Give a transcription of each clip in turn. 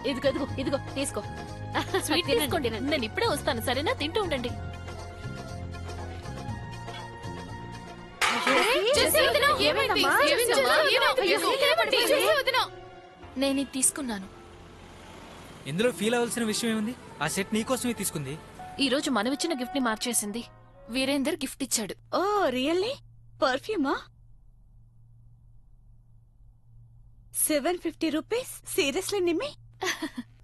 ఇదిగో ఇదిగో ఇదిగో తీసుకో. స్వీట్ తీసుకోండి, నేను ఇప్పుడే వస్తాను. సరేనా? తింటూ ఉండండి. నేను ఇది తీసుకున్నాను. ఇందులో ఫీల్ అవ్వాల్సిన విషయం ఏముంది? ఆ సెట్ నీకోసమే తీసుకుంది. ఈ రోజు మనమిచ్చిన గిఫ్ట్ ని మార్చేసింది. వీరేందర్ గిఫ్ట్ ఇచ్చాడు. Oh really? పర్ఫ్యూమా? 750 రూపీస్? సీరియస్లీ నిమ్మి?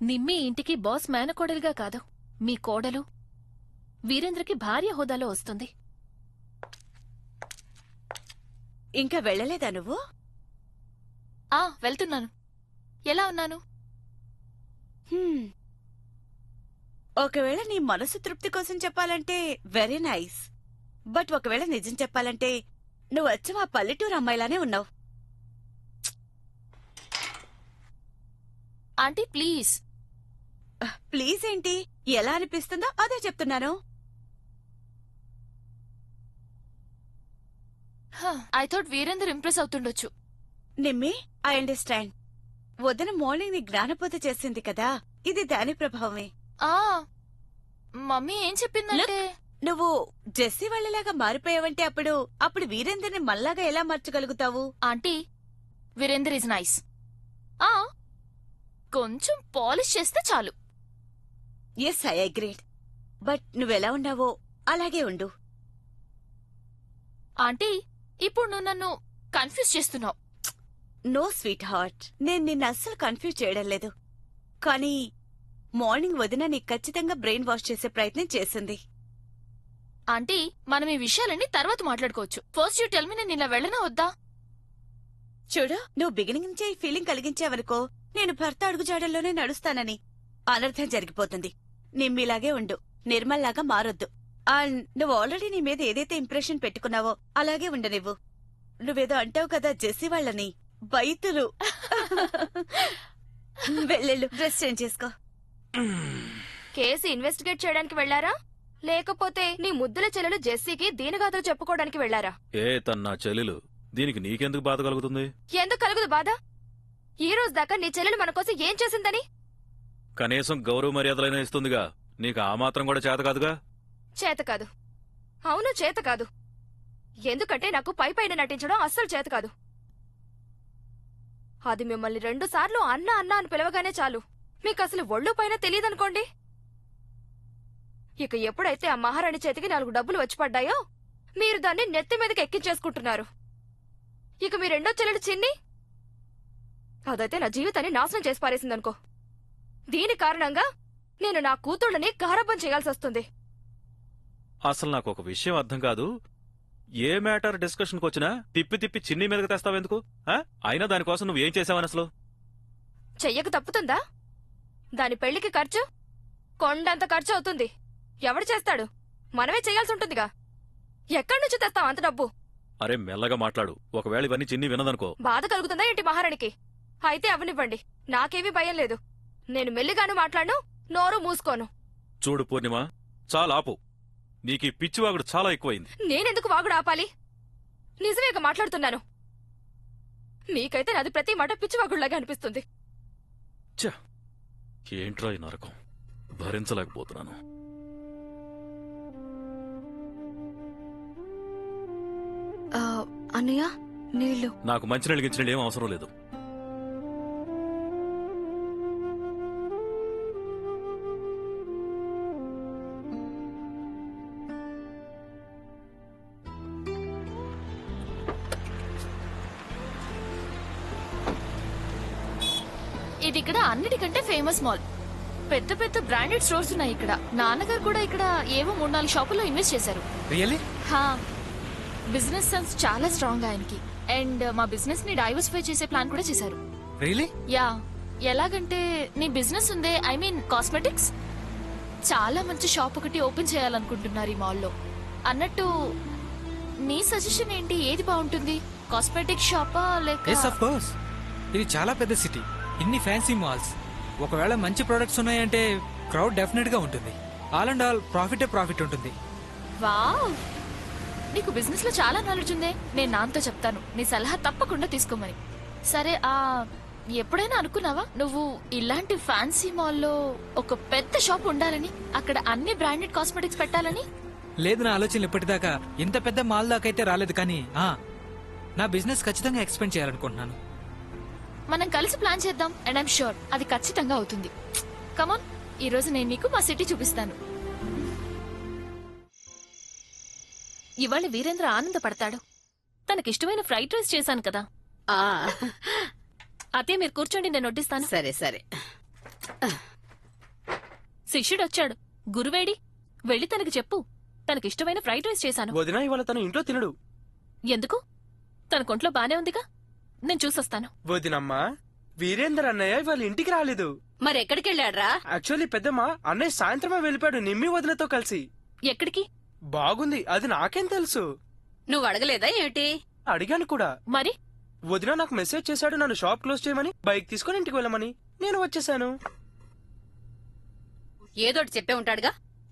నిమ్మి ఇంటికి బాస్ మేనకోడలుగా కాదు, మీ కోడలు వీరేంద్రకి భార్య హోదాలో వస్తుంది. ఇంకా వెళ్ళలేదా నువ్వు? వెళ్తున్నాను. ఎలా ఉన్నాను? ఒకవేళ నీ మనసు తృప్తి కోసం చెప్పాలంటే వెరీ నైస్. బట్ ఒకవేళ నిజం చెప్పాలంటే నువ్వు వచ్చి మా పల్లెటూరు అమ్మాయిలానే ఉన్నావు. Aunty please. ప్లీజ్ ఏంటి? ఎలా అనిపిస్తుందో అదే చెప్తున్నాను. ఐ థాట్ వీరేందర్ ఇంప్రెస్ అవుతుండొచ్చు. Nimmi, I understand. వదిన మార్నింగ్ ని జ్ఞానపోత చేసింది కదా, ఇది దాని ప్రభావమే. మమ్మీ ఏం చెప్పిందంటే నువ్వు జెస్సీ వాళ్ళలాగా మారిపోయావంటే అప్పుడు వీరేందర్ని మళ్ళాగా ఎలా మార్చగలుగుతావు? Aunty, Veerender is nice. కొంచెం పాలిష్ చేస్తే చాలు. Yes, I agreed. బట్ నువ్వెలా ఉన్నావో అలాగే ఉండు. ఆంటీ, ఇప్పుడు నువ్వు నన్ను కన్ఫ్యూజ్ చేస్తున్నావు. నో స్వీట్ హార్ట్, నేను నిన్ను అస్సలు కన్ఫ్యూజ్ చేయడం లేదు. కానీ మార్నింగ్ వదిన నీకు ఖచ్చితంగా బ్రెయిన్ వాష్ చేసే ప్రయత్నం చేసింది. ఆంటీ, మనం ఈ విషయాలన్నీ తర్వాత మాట్లాడుకోవచ్చు. ఫస్ట్ యూ టెల్ మీ, నేను ఇలా వెళ్ళనా వద్దా? చూడు, నువ్వు బిగినింగ్ నుంచే ఈ ఫీలింగ్ కలిగించావనుకో, నేను భర్త అడుగుజాడల్లోనే నడుస్తానని అనర్థం జరిగిపోతుంది. నిమ్మిలాగే ఉండు, నిర్మల్లాగా మారొద్దు. నువ్వు ఆల్రెడీ నీ మీద ఏదైతే ఇంప్రెషన్ పెట్టుకున్నావో అలాగే ఉండనివ్వు. నువ్వేదో అంటావు కదా జెస్సీ వాళ్ళని, బైతులు. వెళ్ళెళ్ళు, డ్రెస్ చేంజ్ చేసుకో. కేసు ఇన్వెస్టిగేట్ చేయడానికి వెళ్లారా, లేకపోతే నీ ముద్దుల చెల్లెలు జెస్సీకి దీనగాథలు చెప్పుకోవడానికి వెళ్లారా? తన్నా చెల్లెలు, దీనికి నీకెందుకు బాధ కలుగుతుంది? ఎందుకు కలుగుదు బాధ? ఈ రోజు దాకా నీ చెల్లెలు మన కోసం ఏం చేసిందని? కనీసం గౌరవ మర్యాదలైనా ఇస్తుందిగా, నీకు ఆ మాత్రం కూడా చేత కాదుగా? చేత కాదు. అవును, చేత కాదు. ఎందుకంటే నాకు పైపైన నటించడం అస్సలు చేత కాదు. అది మిమ్మల్ని 2 సార్లు అన్నా అన్నా అని పిలవగానే చాలు, మీకు అసలు ఒళ్ళు పైన తెలియదనుకోండి. ఇక ఎప్పుడైతే ఆ మహారాణి చేతికి 4 డబ్బులు వచ్చి పడ్డాయో, మీరు దాన్ని నెత్తి మీదకి ఎక్కించేసుకుంటున్నారు. ఇక మీ రెండో చెల్లెలు చిన్ని, అదైతే నా జీవితాన్ని నాశనం చేసి పారేసిందనుకో. దీని కారణంగా నేను నా కూతుళ్ళని గారాబం చేయాల్సి వస్తుంది. అసలు నాకు ఒక విషయం అర్థం కాదు. ఏ మ్యాటర్ డిస్కషన్కి వచ్చినా తిప్పి తిప్పి చిన్ని మీదకి తెస్తావెందుకు? అయినా దానికోసం నువ్వేం చేసావని అసలు? చెయ్యక తప్పుతుందా? దాని పెళ్లికి ఖర్చు కొండంత ఖర్చు అవుతుంది. ఎవడు చేస్తాడు? మనమే చెయ్యాల్సి ఉంటుందిగా. ఎక్కడి నుంచి తెస్తాం అంత డబ్బు? అరే మెల్లగా మాట్లాడు, ఒకవేళ ఇవన్నీ చిన్ని వినదనుకో. బాధ కలుగుతుందా ఏంటి మహారాణికి? అయితే అవనివ్వండి, నాకేమీ భయం లేదు. నేను మెల్లిగాను మాట్లాడను, నోరు మూసుకోను. చూడు పూర్ణిమ, చాలా ఆపు. నీకీ పిచ్చివాగుడు చాలా ఎక్కువైంది. నేనెందుకు వాగుడు ఆపాలి? నిజమేగా మాట్లాడుతున్నాను. మీకైతే నాది ప్రతి మాట పిచ్చివాగుడులాగా అనిపిస్తుంది. ఏంట్రా ఈ నరకం, భరించలేకపోతున్నాను. అన్నయ్య, నీళ్లు. నాకు మంచినీళ్ళు గిచ్చినీళ్ళు ఏం అవసరం లేదు. ఇది ఇక్కడ అన్నిటికంటే ఫేమస్ మాల్. పెద్ద పెద్ద బ్రాండెడ్ స్టోర్స్ ఉన్నాయి ఇక్కడ. నాన్నగారు కూడా ఇక్కడ ఏవో 3-4 షాపుల్లో ఇన్వెస్ట్ చేశారు. రియల్లీ? బిజినెస్ సెన్స్ చాలా స్ట్రాంగ్ ఆయనకి. అండ్ మా బిజినెస్ ని డైవర్సిఫై చేసే ప్లాన్ కూడా చేశారు. రియల్లీ? యా. ఎలాగంటే నీ బిజినెస్ ఉందే, ఐ మీన్ కాస్మెటిక్స్, చాలా మంచి షాప్ ఒకటి ఓపెన్ చేయాలనుకుంటున్నారు ఈ మాల్లో. అన్నట్టు నీ సజెషన్ ఏంటి? ఏది బాగుంటుంది? కాస్మెటిక్ షాపా లేక? ఎస్ ఆఫ్ కోర్స్, ఇది చాలా పెద్ద సిటీ, ఇన్ని ఫ్యాన్సీ మాల్స్. ఒకవేళ మంచి ప్రొడక్ట్స్ ఉన్నాయంటే క్రౌడ్ డెఫినెట్ గా ఉంటుంది. ఆల్ అండ్ ఆల్ ప్రాఫిట్ ఉంటుంది. వావ్, నీకు బిజినెస్ లో చాలా నాలెడ్జ్ ఉందే. నేను నాన్నతో చెప్తాను నీ సలహా తప్పకుండా తీసుకోమని. సరే, ఎప్పుడైనా అనుకున్నావా నువ్వు ఇలాంటి ఫ్యాన్సీ మాల్లో ఒక పెద్ద షాప్ ఉండాలని, అక్కడ అన్ని బ్రాండెడ్ కాస్మెటిక్స్ పెట్టాలని? లేదు, నా ఆలోచనలు ఇప్పటిదాకా ఇంత పెద్ద మాల్ దాకా అయితే రాలేదు, కానీ నా బిజినెస్ ఖచ్చితంగా ఎక్స్పెండ్ చేయాలనుకుంటున్నాను. మనం కలిసి ప్లాన్ చేద్దాం, అండ్ ఐమ్ షూర్ అది ఖచ్చితంగా అవుతుంది. కమాన్, ఈ రోజు నేను నీకు మా సిటీ చూపిస్తాను. ఇవాళ వీరేంద్ర ఆనందపడతాడు. తనకిష్టమైన ఫ్రైడ్ రైస్ చేశాను కదా. ఆ అతే మీరు కూర్చోండి, నేను వడ్డిస్తాను. సరే సరే. శిష్యుడు వచ్చాడు. గురువేడి, వెళ్ళి తనకి చెప్పు తనకిష్టమైన ఫ్రైడ్ రైస్ చేశాను. వదినా ఇవాళ తన ఇంట్లో తినడు. ఎందుకు? తన కొంట్లో బానే ఉందిగా, నేను చూసొస్తాను. వదినమ్మా, వీరేందర్ అన్నయ్య ఇవాళ ఇంటికి రాలేదు. మరెక్కడికెళ్ళాడ్రా? యాక్చువల్లీ పెద్దమ్మా, అన్నయ్య సాయంత్రమే వెళ్ళిపోయాడు నిమ్మి వదినతో కలిసి. ఎక్కడికి? బాగుంది, అది నాకేం తెలుసు. నువ్వు అడగలేదా ఏమిటి? అడిగాను కూడా. మరి వదిన నాకు మెసేజ్ చేశాడు నన్ను షాప్ క్లోజ్ చేయమని, బైక్ తీసుకుని ఇంటికి వెళ్ళమని. నేను వచ్చేసాను. ఏదోటి చెప్పే ఉంటాడుగా.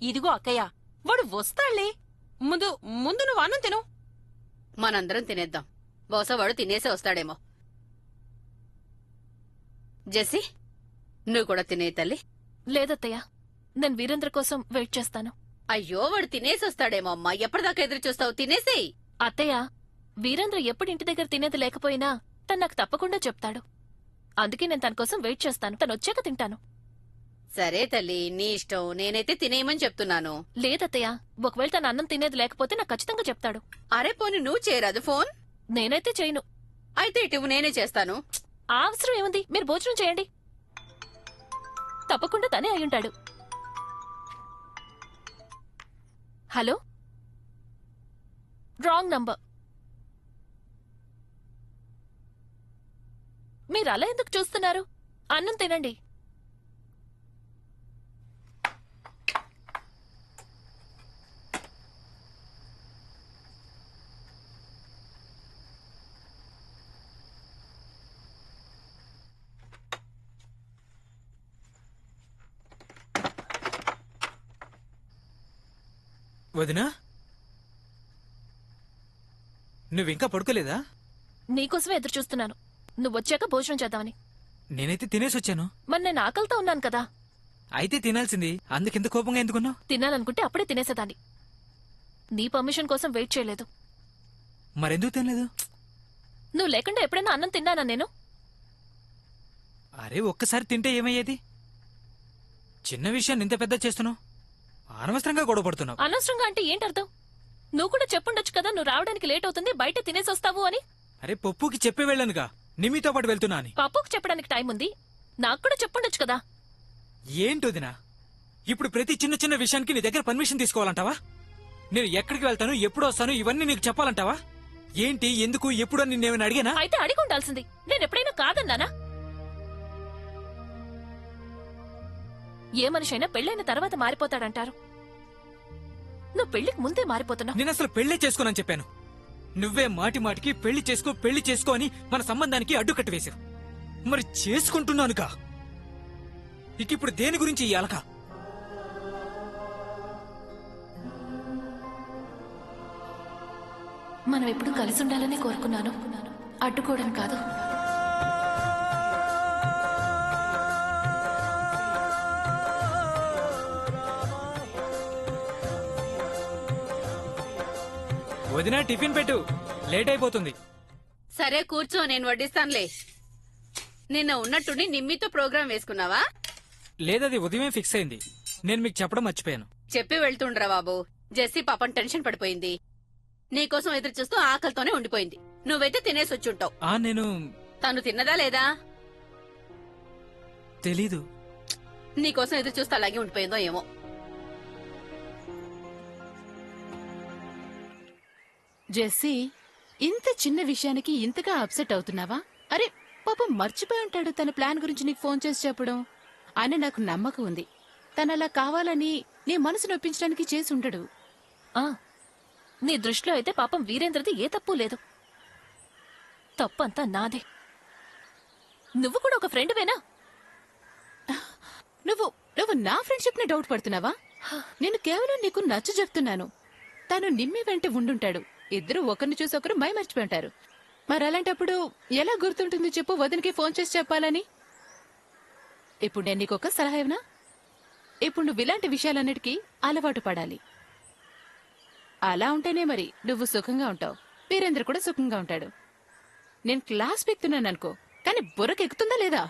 ఇదిగో అక్కయ్య, వాడు వస్తాళ్లే. ముందు ముందు నువ్వు అన్నం తిను. మనందరం తినేద్దాం. బహుశా వాడు తినేసే వస్తాడేమో. జెస్సీ, నువ్వు కూడా తినే తల్లి. లేదత్తయ్య, నేను వీరేంద్ర కోసం వెయిట్ చేస్తాను. అయ్యో, వాడు తినేసి వస్తాడేమో అమ్మా. ఎప్పటిదాకా ఎదురు చూస్తావు? తినేసేయ్. అత్తయ్య, వీరేంద్ర ఎప్పుడు ఇంటి దగ్గర తినేది లేకపోయినా తను నాకు తప్పకుండా చెప్తాడు. అందుకే నేను తన కోసం వెయిట్ చేస్తాను. తను వచ్చాక తింటాను. సరే తల్లి, నీ ఇష్టం. నేనైతే తినేయమని చెప్తున్నాను. లేదత్తయ్య, ఒకవేళ తన అన్నం తినేది లేకపోతే నాకు ఖచ్చితంగా చెప్తాడు. అరే పోని నువ్వు చేయరాదు ఫోన్? నేనైతే చేయను. అయితే ఇటు నేనే చేస్తాను. ఆ అవసరం ఏముంది? మీరు భోజనం చేయండి. తప్పకుండా తనే అయ్యుంటాడు. Hello, wrong number. మీరు అలా ఎందుకు చూస్తున్నారు? అన్నం తినండి. వదినా, నువ్వింకా పడుకోలేదా? నీకోసమే ఎదురు చూస్తున్నాను. నువ్వు వచ్చాక భోజనం చేద్దామని. నేనైతే తినేసి వచ్చాను. మరి నేను ఆకలితో ఉన్నాను కదా. అయితే తినాల్సింది. అందుకింత కోపంగా ఎందుకున్నావు? తినాలనుకుంటే అప్పుడే తినేసేదాన్ని. నీ పర్మిషన్ కోసం వెయిట్ చేయలేదు. మరెందుకు తినలేదు? నువ్వు లేకుండా ఎప్పుడైనా అన్నం తిన్నానా నేను? అరే, ఒక్కసారి తింటే ఏమయ్యేది? చిన్న విషయాన్ని ఇంత పెద్ద చేస్తున్నావు. అనవసరంగా గొడవ పడుతున్నావు. అనవసరంగా అంటే ఏంటర్థం? నువ్వు కూడా చెప్పుండొచ్చు కదా, నువ్వు రావడానికి లేట్ అవుతుంది, బయట తినేసి వస్తావు అని. అరే, పప్పుకి చెప్పే వెళ్ళానుగా నిమ్మితో పాటు వెళ్తున్నా అని. పప్పుకు చెప్పడానికి టైం ఉంది, నాకు కూడా చెప్పుండొచ్చు కదా. ఏంటోదినా, ఇప్పుడు ప్రతి చిన్న చిన్న విషయానికి నీ దగ్గర పర్మిషన్ తీసుకోవాలంటావా? నేను ఎక్కడికి వెళ్తాను, ఎప్పుడు వస్తాను, ఇవన్నీ నీకు చెప్పాలంటావా? ఏంటి, ఎందుకు, ఎప్పుడు అని నిన్నేమైనా అడిగానా? అయితే అడిగి ఉండాల్సింది. నేను ఎప్పుడైనా కాదన్నానా? ఏ మనిషైనా పెళ్ళైన తర్వాత మారిపోతాడంటారు. నువ్వు పెళ్లికి ముందే మారిపోతున్నావు. నేను అసలు పెళ్లే చేసుకోనని చెప్పాను. నువ్వే మాటి మాటికి పెళ్లి చేసుకో అని మన సంబంధానికి అడ్డుకట్టు వేశావు. మరి చేసుకుంటున్నానుగా, ఇక ఇప్పుడు దేని గురించి ఈ అలక? మనం ఎప్పుడు కలిసి ఉండాలని కోరుకున్నాను, అడ్డుకోవడం కాదు. వదినా, టిఫిన్ పెట్టు, లేట్ అయిపోతుంది. సరే కూర్చో, నేను వడ్డిస్తానులే. నిన్న ఉన్నట్టుండి నిమ్మితో ప్రోగ్రాం వేసుకున్నావా? లేదది ఉదయమే ఫిక్స్ అయింది. నేను మీకు చెప్పడం మర్చిపోయాను. చెప్పి వెళ్తుండ్రా బాబు. జెస్సీ పాపం టెన్షన్ పడిపోయింది. నీకోసం ఎదురు చూస్తూ ఆకలితోనే ఉండిపోయింది. నువ్వైతే తినేసి వచ్చుంటావు. నేను తను తిన్నదా లేదా తెలీదు. నీకోసం ఎదురు చూస్తూ అలాగే ఉండిపోయిందో ఏమో. జెస్సీ, ఇంత చిన్న విషయానికి ఇంతగా అప్సెట్ అవుతున్నావా? అరే పాపం మర్చిపోయి ఉంటాడు తన ప్లాన్ గురించి నీకు ఫోన్ చేసి చెప్పడం. ఆయన నాకు నమ్మకం ఉంది, తనలా కావాలని నీ మనసు నొప్పించడానికి చేసి ఉండడు. నీ దృష్టిలో అయితే పాపం వీరేంద్రది ఏ తప్పు లేదు. తప్పంతా నాదే. నువ్వు కూడా ఒక ఫ్రెండ్వేనా? నువ్వు నా ఫ్రెండ్షిప్ ని డౌట్ పడుతున్నావా? నేను కేవలం నీకు నచ్చ చెప్తున్నాను. తను నిమ్మి వెంట ఉండుంటాడు. ఇద్దరు ఒకరిని చూసి ఒకరు మైమర్చిపోయి ఉంటారు. మరి అలాంటప్పుడు ఎలా గుర్తుంటుంది చెప్పు వదినకి ఫోన్ చేసి చెప్పాలని? ఇప్పుడు నేను నీకొక సలహా ఇవ్వనా? ఇప్పుడు నువ్వు ఇలాంటి విషయాలన్నిటికీ అలవాటు పడాలి. అలా ఉంటేనే మరి నువ్వు సుఖంగా ఉంటావు, వీరేంద్ర కూడా సుఖంగా ఉంటాడు. నేను క్లాస్ పెక్తున్నాను అనుకో, కానీ బుర్రకెక్కుతుందా లేదా?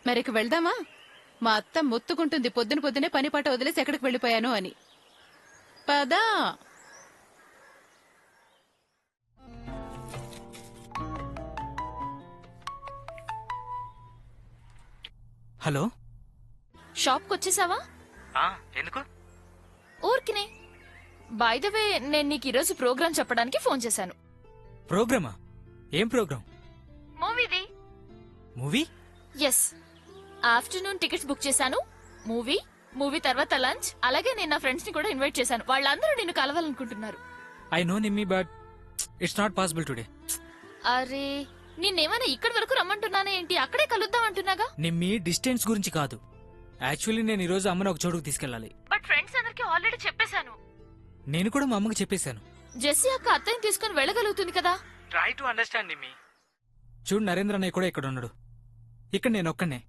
మరికి వెళ్దామా? మా అత్త మొత్తుకుంటుంది పొద్దున పొద్దునే పని పాట వదిలేసి ఎక్కడికి వెళ్ళిపోయాను అని. పదా. హలో. షాప్కి వచ్చేసావా? ఎందుకు? ఊరికినే. బై ద వే, నేను నీకు ఈరోజు ప్రోగ్రామ్ చెప్పడానికి ఫోన్ చేశాను. ప్రోగ్రామా? ఏం ప్రోగ్రామ్? మూవీది. Movie? Yes. Afternoon tickets book చేశాను. మూవీ తర్వాత లంచ్, అలాగే నేను నా ఫ్రెండ్స్ ని కూడా ఇన్వైట్ చేశాను. వాళ్ళందరూ నిన్ను కలవాలనుకుంటున్నారు. I know Nimmi, but it's not possible today. అరే, నిన్నేమైనా ఇక్కడి వరకు రమ్మంటున్నానే ఏంటి? అక్కడే కలుద్దాం అంటున్నాగా. నిమ్మీ, డిస్టెన్స్ గురించి కాదు. యాక్చువల్లీ నేను ఈ రోజు అమ్మని ఒక చోటుకు తీసుకెళ్ళాలి. బట్ ఫ్రెండ్స్ అందరికి ఆల్రెడీ చెప్పేశాను. నేను కూడా మా అమ్మకి చెప్పేశాను. జెస్సీ అక్క అత్తయ్యని తీసుకుని వెళ్ళగలుగుతుంది కదా. Try to understand Nimmi. చూడు, నరేంద్ర అన్నయ్య కూడా ఇక్కడ ఉన్నాడు. ఇక్కడ నేను ఒక్కనే.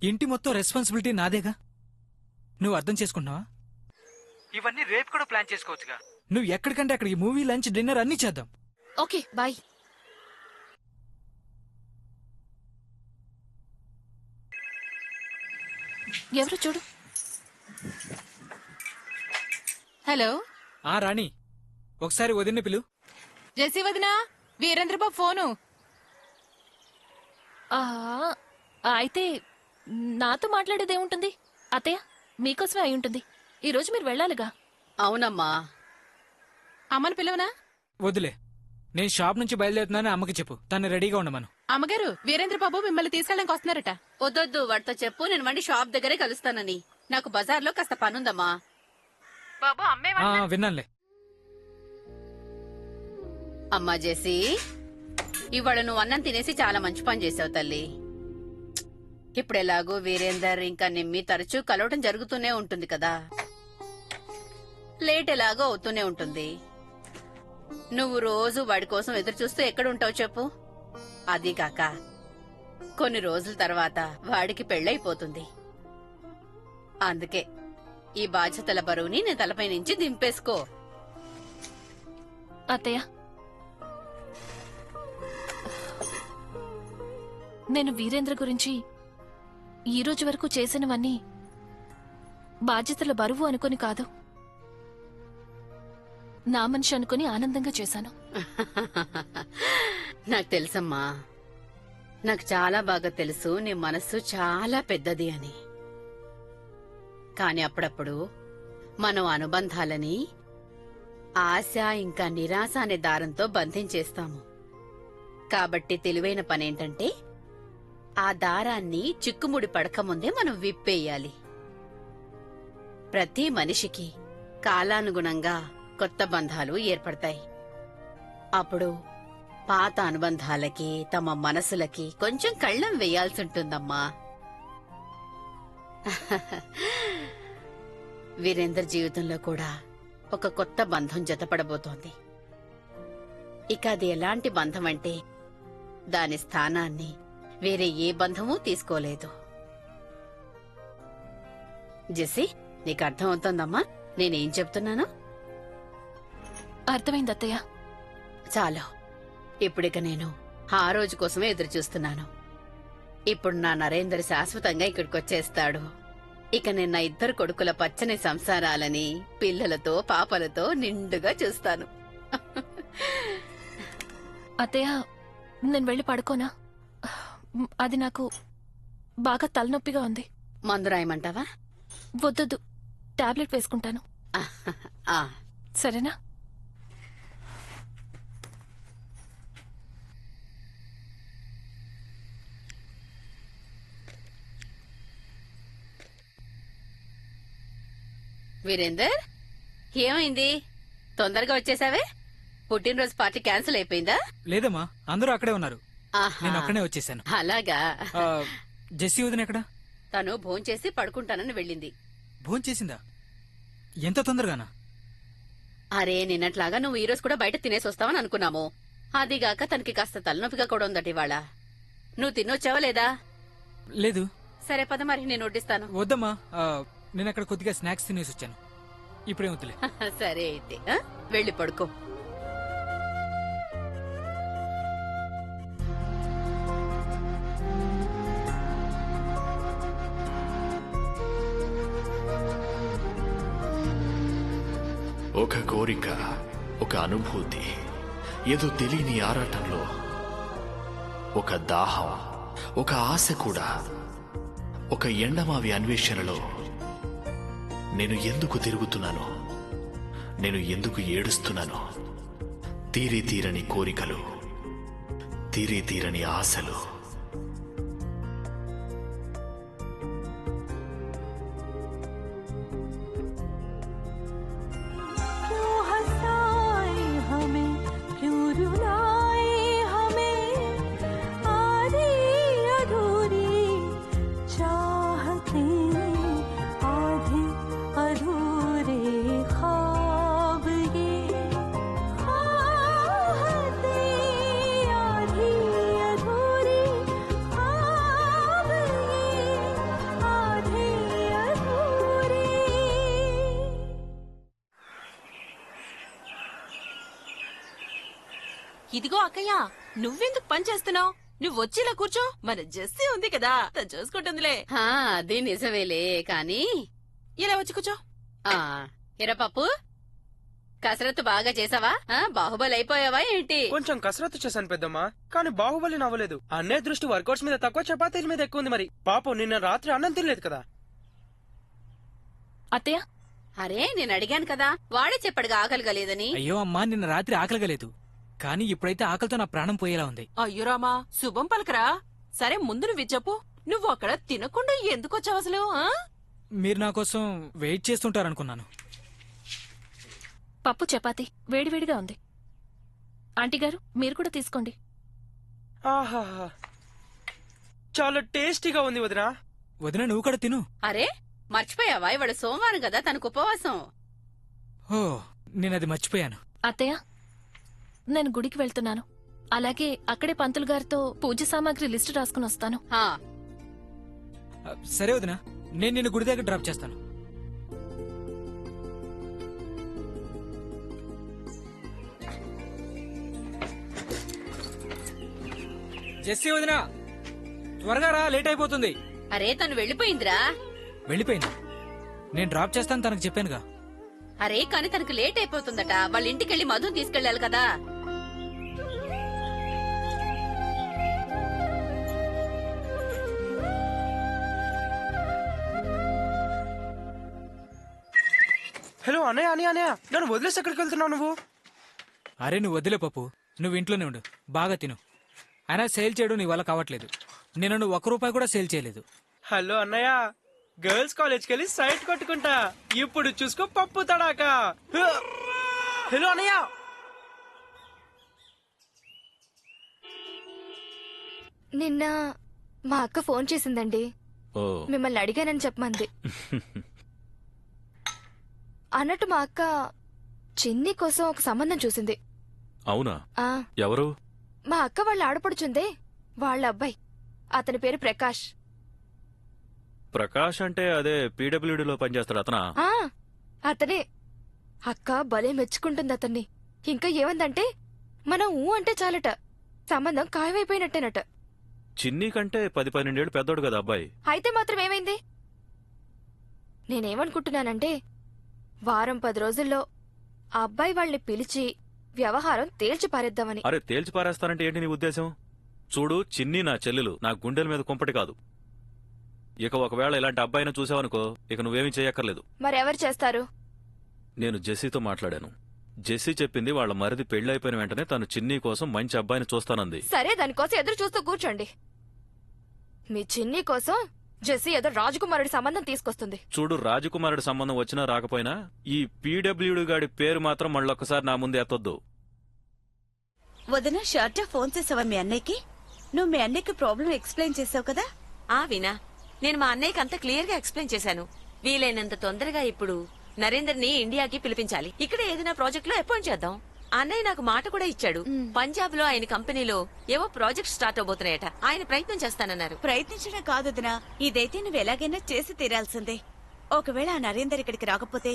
ఇంటి మొత్తం రెస్పాన్సిబిలిటీ నాదేగా. నువ్వు అర్థం చేసుకుంటున్నావా? ఇవన్నీ రేపు కూడా ప్లాన్ చేసుకోవచ్చుగా. నువ్వు ఎక్కడికంటే అక్కడికి మూవీ, లంచ్, డిన్నర్ అన్ని చేద్దాం. Okay, bye. ఎవరు చూడు. హలో. రాణి, ఒకసారి వదిన పిలు. జెస్సీ వదినా, వీరేంద్ర బాబు ఫోను. అయితే నాతో మాట్లాడేదేముంటుంది? అత్తయ్య, మీకోసమే అయి ఉంటుంది. ఈ రోజు మీరు వెళ్ళాలిగా. అవునమ్మా. అమ్మని పిలవనా? వదిలే, నేను షాప్ నుంచి బయలుదేరుతున్నాను అమ్మకి చెప్పు. తను రెడీగా ఉండమను. అమ్మగారు, వీరేంద్ర బాబు మిమ్మల్ని తీసుకెళ్ళడానికి వస్తున్నారట. వద్దొద్దు, వాడితో చెప్పు నేను వండి షాప్ దగ్గరే కలుస్తానని. నాకు బజార్లో కాస్త పనుందమ్మా. బాబు అమ్మే విన్నానులే. అమ్మా జెస్సీ, ఇవాళ నువ్వు అన్నం తినేసి చాలా మంచి పని చేసావు తల్లి. ఇప్పుడెలాగో వీరేందర్ ఇంకా నిమ్మి తరచూ కలవటం జరుగుతూనే ఉంటుంది కదా. లేట్ ఎలాగో అవుతూనే ఉంటుంది. నువ్వు రోజు వాడి కోసం ఎదురు చూస్తూ ఎక్కడుంటావు చెప్పు. అది కాక కొన్ని రోజుల తర్వాత వాడికి పెళ్ళైపోతుంది. అందుకే ఈ బాధ్యతల బరువుని నీ తలపై నుంచి దింపేసుకో. అత్తయ్య, నేను వీరేంద్ర గురించి ఈ రోజు వరకు చేసినవన్నీ బాధ్యతల బరువు అనుకొని కాదు, నా మనిషి అనుకుని ఆనందంగా చేశాను. నాకు తెలుసమ్మా, నాకు చాలా బాగా తెలుసు నీ మనస్సు చాలా పెద్దది అని. కాని అప్పుడప్పుడు మనం అనుబంధాలని ఆశ ఇంకా నిరాశ అనే దారంతో బంధించేస్తాము. కాబట్టి తెలివైన పనేంటంటే ఆ దారాన్ని చిక్కుముడి పడకముందే మనం విప్పేయాలి. ప్రతి మనిషికి కాలానుగుణంగా కొత్త బంధాలు ఏర్పడతాయి. అప్పుడు పాత అనుబంధాలకి తమ మనసులకి కొంచెం కళ్ళం వేయాల్సుంటుందమ్మా. వీరేందర్ జీవితంలో కూడా ఒక కొత్త బంధం జతపడబోతోంది. ఇక అది ఎలాంటి బంధం అంటే దాని స్థానాన్ని వేరే ఏ బంధమూ తీసుకోలేదు. జెస్సీ, నీకు అర్థమవుతోందమ్మా నేనేం చెప్తున్నాను? అర్థమైంది అత్తయ్య. చాలు, ఇప్పుడిక నేను ఆ రోజు కోసమే ఎదురు చూస్తున్నాను. ఇప్పుడు నా నరేందర్ శాశ్వతంగా ఇక్కడికొచ్చేస్తాడు. ఇక నేను నా ఇద్దరు కొడుకుల పచ్చని సంసారాలని పిల్లలతో పాపలతో నిండుగా చూస్తాను. అత్తయ్య, నేను వెళ్ళి పడుకోనా? అది నాకు బాగా తలనొప్పిగా ఉంది. మందు రాయమంటావా? వద్దొద్దు, టాబ్లెట్ వేసుకుంటాను. ఆ, సరేనా? వీరేందర్, ఏమైంది? తొందరగా వచ్చేసావే? పుట్టినరోజు పార్టీ క్యాన్సిల్ అయిపోయిందా? లేదమ్మా, అందరూ అక్కడే ఉన్నారు. ఆహా, నేను అక్కడే వచ్చేసాను. అలాగా. జెస్సీ వదిన ఎక్కడ? తను భోంచేసి పడుకుంటానని వెళ్ళింది. భోంచేసిందా? ఎంత తొందరగానా? అరే నిన్నట్లాగా నువ్వు ఈ రోజు కూడా బయట తినేసి వస్తావని అనుకున్నాము. అదిగాక తనకి కాస్త తలనొప్పిగా కూడా ఉందట ఇవాళ. నువ్వు తినొచ్చావా లేదా? లేదు. సరే పద మరి నేను వడ్డిస్తాను. వద్దమ్మా, నేను అక్కడ కొద్దిగా స్నాక్స్ తినేసి వచ్చాను. ఇప్పుడే వద్దులే. సరే అయితే వెళ్ళి పడుకో. ఒక కోరిక, ఒక అనుభూతి, ఏదో తెలియని ఆరాటంలో ఒక దాహం, ఒక ఆశ కూడా, ఒక ఎండమావి అన్వేషణలో నేను ఎందుకు తిరుగుతున్నాను, నేను ఎందుకు ఏడుస్తున్నాను? తీరని కోరికలు, తీరని ఆశలు. ఇదిగో అక్కయ్య, నువ్వెందుకు పని చేస్తున్నావు? నువ్వు వచ్చిలా కూర్చో, మన జెస్సీ ఉంది కదా, తను చూసుకుంటుందిలే. అది నిజమేలే కాని ఇలా వచ్చి కూర్చో. ఎరా పప్పు, కసరత్తు బాగా చేసావా? బాహుబలి అయిపోయావా ఏంటి? కొంచెం కసరత్తు చేశాను పెద్దమ్మా, కానీ బాహుబలి నవ్వలేదు. అన్నయ్య దృష్టి వర్కౌట్స్ మీద తక్కువ, చపాతీల మీద ఎక్కువ ఉంది. మరి పాపం నిన్న రాత్రి అన్నం తినలేదు కదా. అత్తయ్య, అరే నేను అడిగాను కదా, వాడే చెప్పడుగా ఆకలిగా లేదని. అయ్యో అమ్మా, నిన్న రాత్రి ఆకలిగలేదు, కానీ ఇప్పుడైతే ఆకలితో నా ప్రాణం పోయేలా ఉంది. అయ్యో రామా, శుభం పలకరా. సరే ముందు నువ్వు చెప్పు, నువ్వు అక్కడ తినకుండా ఎందుకొచ్చావు అసలు? మీరు నా కోసం వెయిట్ చేస్తుంటారనుకున్నాను. పప్పు చపాతి వేడివేడిగా ఉంది. ఆంటీ గారు, మీరు కూడా తీసుకోండి. ఆహా, చాలా టేస్టీగా ఉంది వదినా. వదిన, నువ్వు కూడా తిను. అరే మర్చిపోయావా, ఇవాళ సోమవారం కదా, తనకు ఉపవాసం. ఓ, నేనది మర్చిపోయాను. అత్తయ్య, నేను గుడికి వెళ్తున్నాను. అలాగే అక్కడే పంతులు గారితో పూజ సామాగ్రి లిస్టు రాసుకుని వస్తాను. సరే వదినా, నేను నిన్ను గుడి దగ్గర డ్రాప్ చేస్తాను. జెస్సీ వదినా, త్వరగా రా, లేట్ అయిపోతుంది. అరే తను వెళ్ళిపోయిందిరా. వెళ్ళిపోయింది? నేను డ్రాప్ చేస్తాను తనకు చెప్పానుగా. అరే కాని తనకు లేట్ అయిపోతుందట, వాళ్ళ ఇంటికెళ్ళి మధుని తీసుకెళ్లాలి కదా. హలో అన్నయ్య, అన్నయ్య నన్ను వదిలేసి ఎక్కడికి వెళ్తున్నావు నువ్వు? అరే నువ్వు వదిలే పప్పు, నువ్వు ఇంట్లోనే ఉండు, బాగా తిను. అయినా సేల్ చేయడం నీ వల్ల కావట్లేదు. నేను నువ్వు ₹1 కూడా సేల్ చేయలేదు. హలో అన్నయ్య, గర్ల్స్ కాలేజ్కి వెళ్ళి సైట్ కొట్టుకుంటా. ఇప్పుడు చూసుకో పప్పు తడాక. హలో అన్నయ్య. నిన్న మా అక్క ఫోన్ చేసిందండి, ఓ మిమ్మల్ని అడిగానని చెప్పమంది. అన్నట్టు మా అక్క చిన్ని కోసం ఒక సంబంధం చూసింది. అవునా? ఆ ఎవరు? మా అక్క వాళ్ళ ఆడపడుచుందే, వాళ్ళ అబ్బాయి. అతని పేరు ప్రకాష్. ప్రకాష్ అంటే అదే పీడబ్ల్యూడీలో పనిచేస్తాడు అతనా? ఆ అతనే. అక్క భలే మెచ్చుకుంటుంది అతన్ని. ఇంకా ఏమందంటే, మనం ఊ అంటే చాలట, సంబంధం ఖాయమైపోయినట్టేనట. చిన్ని కంటే 10-12 ఏళ్ళు పెద్దోడు కదా అబ్బాయి. అయితే మాత్రం ఏమైంది? నేనేమనుకుంటున్నానంటే, వారం 10 రోజుల్లో ఆ అబ్బాయి వాళ్ళని పిలిచి వ్యవహారం తేల్చి పారేద్దామని. అరే తేల్చి పారేస్తానంటే ఏంటి నీ ఉద్దేశం? చూడు, చిన్ని నా చెల్లెలు, నా గుండెల మీద కుంపటి కాదు. ఇక ఒకవేళ ఇలాంటి అబ్బాయిని చూసావనుకో, ఇక నువ్వేమీ చేయక్కర్లేదు. మరెవరు చేస్తారు? నేను జెస్సీతో మాట్లాడాను. జెస్సీ చెప్పింది వాళ్ళ మరిది పెళ్లైపోయిన వెంటనే తను చిన్ని కోసం మంచి అబ్బాయిని చూస్తానంది. సరే, దానికోసం ఎదురు చూస్తూ కూర్చోండి. మీ చిన్ని కోసం జెస్సీ ఏదో రాజకుమారుడి సంబంధం తీసుకొస్తుంది. చూడు, రాజకుమారుడి సంబంధం వచ్చినా రాకపోయినా ఈ పీడబ్ల్యూడి గాడి పేరు మాత్రం మళ్ళొక్కసారి నా ముందు ఎత్తొద్దు. వదిన, షార్ట్గా ఫోన్ చేసావా మీ అన్నయ్యకి? నువ్వు మీ అన్నయ్యకి ప్రాబ్లం ఎక్స్ప్లెయిన్ చేసావు కదా? వినా, నేను మా అన్నయ్యకి అంతా క్లియర్ గా ఎక్స్ప్లెయిన్ చేశాను. వీలైనంత తొందరగా ఇప్పుడు నరేందర్ని ఇండియాకి పిలిపించాలి. ఇక్కడ ఏదైనా ప్రాజెక్ట్ లో అపాయింట్ చేద్దాం. అన్నయ్య నాకు మాట కూడా ఇచ్చాడు. పంజాబ్ లో ఆయన కంపెనీలో ఏవో ప్రాజెక్ట్ స్టార్ట్ అవబోతున్నాయట. ఆయన ప్రయత్నం చేస్తానన్నారు. ప్రయత్నించడం కాదు వదినా, ఇదైతే నువ్వు ఎలాగైనా చేసి తీరాల్సిందే. ఒకవేళ ఆ నరేందర్ ఇక్కడికి రాకపోతే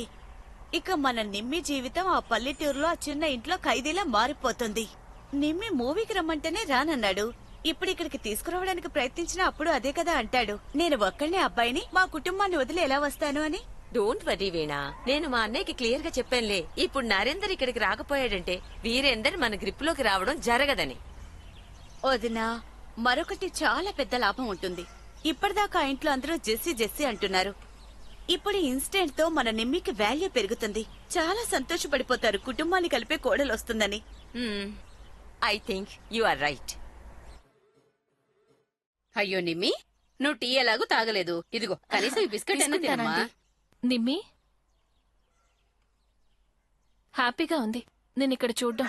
ఇక మన నిమ్మి జీవితం ఆ పల్లెటూరులో ఆ చిన్న ఇంట్లో ఖైదీలా మారిపోతుంది. నిమ్మి మూవీకి రమ్మంటేనే రానన్నాడు. ఇప్పుడు ఇక్కడికి తీసుకురావడానికి ప్రయత్నించినా అప్పుడు అదే కదా అంటాడు. నేను ఒక్కళ్ళే అబ్బాయిని మా కుటుంబాన్ని వదిలి ఎలా వస్తాను అని. డోంట్ వరీ వీణా, నేను మా అన్నయ్యకి క్లియర్ గా చెప్పానులే. ఇప్పుడు నరేందర్ ఇక్కడికి రాకపోయాడంటే వీరేందర్ మన గ్రిప్ లోకి రావడం జరగదని. వదినా, మరొకటి చాలా పెద్ద లాభం ఉంటుంది. ఇప్పటిదాకా ఆ ఇంట్లో అందరూ జెస్సీ జెస్సీ అంటున్నారు. ఇప్పుడు ఇన్స్టెంట్ తో మన నిమ్మికి వాల్యూ పెరుగుతుంది. చాలా సంతోషపడిపోతారు కుటుంబాన్ని కలిపే కోడలు వస్తుందని. I think you are right. అయ్యో నిమ్మి, నువ్వు టీ ఎలాగూ తాగలేదు. ఇదిగో కనీసం ఈ బిస్కెట్ అయినా తినమ్మా. నిమ్మి హ్యాపీగా ఉంది నేను ఇక్కడ చూడ్డం.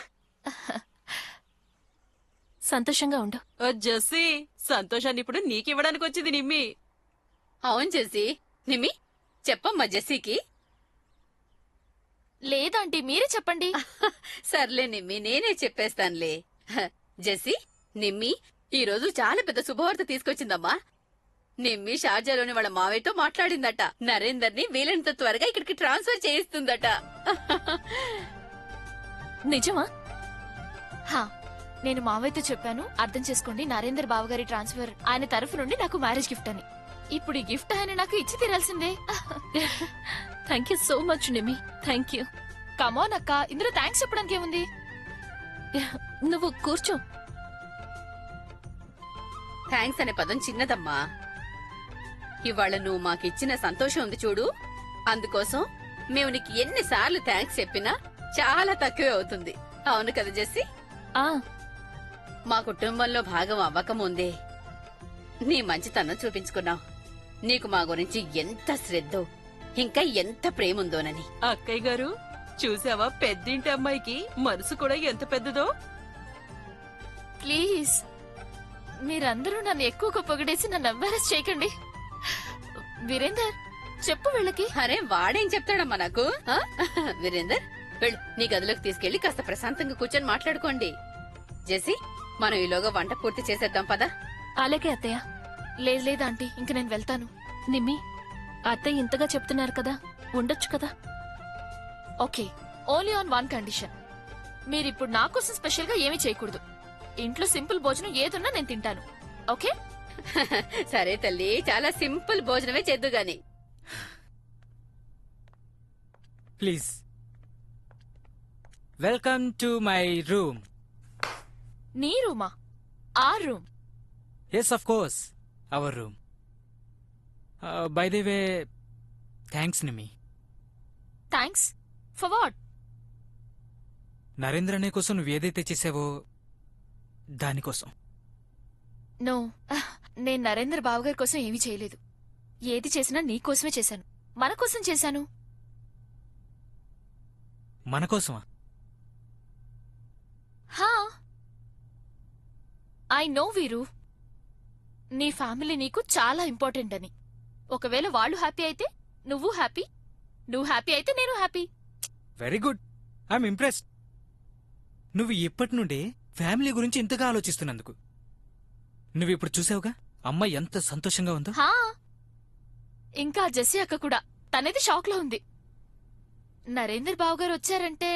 సంతోషంగా ఉండు. జెస్సీ, సంతోషాన్ని ఇప్పుడు నీకివ్వడానికి వచ్చింది నిమ్మి. అవును జెస్సీ. నిమ్మి చెప్పమ్మా జెస్సీకి. లేదంటే మీరే చెప్పండి. సర్లే నిమ్మి, నేనే చెప్పేస్తానులే. జెస్సీ, నిమ్మి ఈ రోజు చాలా పెద్ద శుభవార్త తీసుకొచ్చిందమ్మా. నిమ్మి షార్జాలోని వాళ్ళ మావయ్యతో మాట్లాడిందట. నరేందర్ ని వీలైనంత త్వరగా ఇక్కడికి ట్రాన్స్ఫర్ చేయిస్తుందట. నిజమా? హా, నేను మావయ్యతో చెప్పాను. అర్థం చేసుకోండి, నరేందర్ బావగారి ట్రాన్స్ఫర్ ఆయన తరఫు నుండి నాకు మ్యారేజ్ గిఫ్ట్ అని. ఇప్పుడు ఈ గిఫ్ట్ ఆయన నాకు ఇచ్చి తీరాల్సిందే. Thank you so much Nimmi. Thank you. Come on అక్క, ఇందులో థ్యాంక్స్ చెప్పడానికి ఏముంది? నువ్వు కూర్చో. థ్యాంక్స్ అనే పదం చిన్నదమ్మా. ఇవాళ నువ్వు మాకిచ్చిన సంతోషం ఉంది చూడు, అందుకోసం మేము నీకు ఎన్నిసార్లు థ్యాంక్స్ చెప్పినా చాలా తక్కువే అవుతుంది. అవును కదా జెస్సీ? మా కుటుంబంలో భాగం అవ్వకముందే నీ మంచితనం చూపించుకున్నావు. నీకు మా గురించి ఎంత శ్రద్ధో ఇంకా ఎంత ప్రేముందోనని. అక్కయ్య గారు చూసావా, పెద్దింటి అమ్మాయికి మనసు కూడా ఎంత పెద్దదో. ప్లీజ్ మీరందరూ నన్ను ఎక్కువగా పొగిడేసి నన్ను ఎంబారెస్ చేయకండి. వీరేందర్ చెప్పు వీళ్ళకి. అరే వాడేం చెప్తాడమ్మా నాకు. వీరేందర్ వెళ్ళు, నీ గదిలోకి తీసుకెళ్లి కాస్త ప్రశాంతంగా కూర్చొని మాట్లాడుకోండి. జెస్సీ, మనం ఈలోగా వంట పూర్తి చేసేద్దాం పదా. అలాగే అత్తయ్య. లేదు లేదు ఆంటీ, ఇంక నేను వెళ్తాను. నిమ్మి, అత్తయ్య ఇంతగా చెప్తున్నారు కదా, ఉండొచ్చు కదా. Okay, only on one condition. మీరిప్పుడు నా కోసం స్పెషల్ గా ఏమీ చేయకూడదు. ఇంట్లో సింపుల్ భోజనం ఏదున్నా నేను తింటాను. ఓకే? సరే తల్లి, చాలా సింపుల్ భోజనమే చేద్దు గాని. Please welcome to my room. నీ రూమా? ఆ room? Yes of course, our room. By the way, thanks Nimi. Thanks for what? Narendra అనే కోసం నువ్వు ఏదైతే చేసావో దానికోసం. నో, నేను నరేంద్ర బావగారి కోసం ఏమీ చేయలేదు. ఏది చేసినా నీకోసమే చేశాను, మన కోసం చేశాను. మన కోసమా? హా, ఐ నో వీరు, నీ ఫ్యామిలీ నీకు చాలా ఇంపార్టెంట్ అని. ఒకవేళ వాళ్ళు హ్యాపీ అయితే నువ్వు హ్యాపీ, నువ్వు హ్యాపీ అయితే నేను happy. Very good, I'm impressed. నువ్వు ఇప్పటి నుండే ఫ్యామిలీ గురించి ఇంతగా ఆలోచిస్తున్నందుకు. నువ్విప్పుడు చూసావుగా అమ్మ ఎంత సంతోషంగా ఉందో. హా, ఇంకా జెస్సీ అక్క కూడా, తనేది షాక్ లో ఉంది. నరేందర్ బావు గారు వచ్చారంటే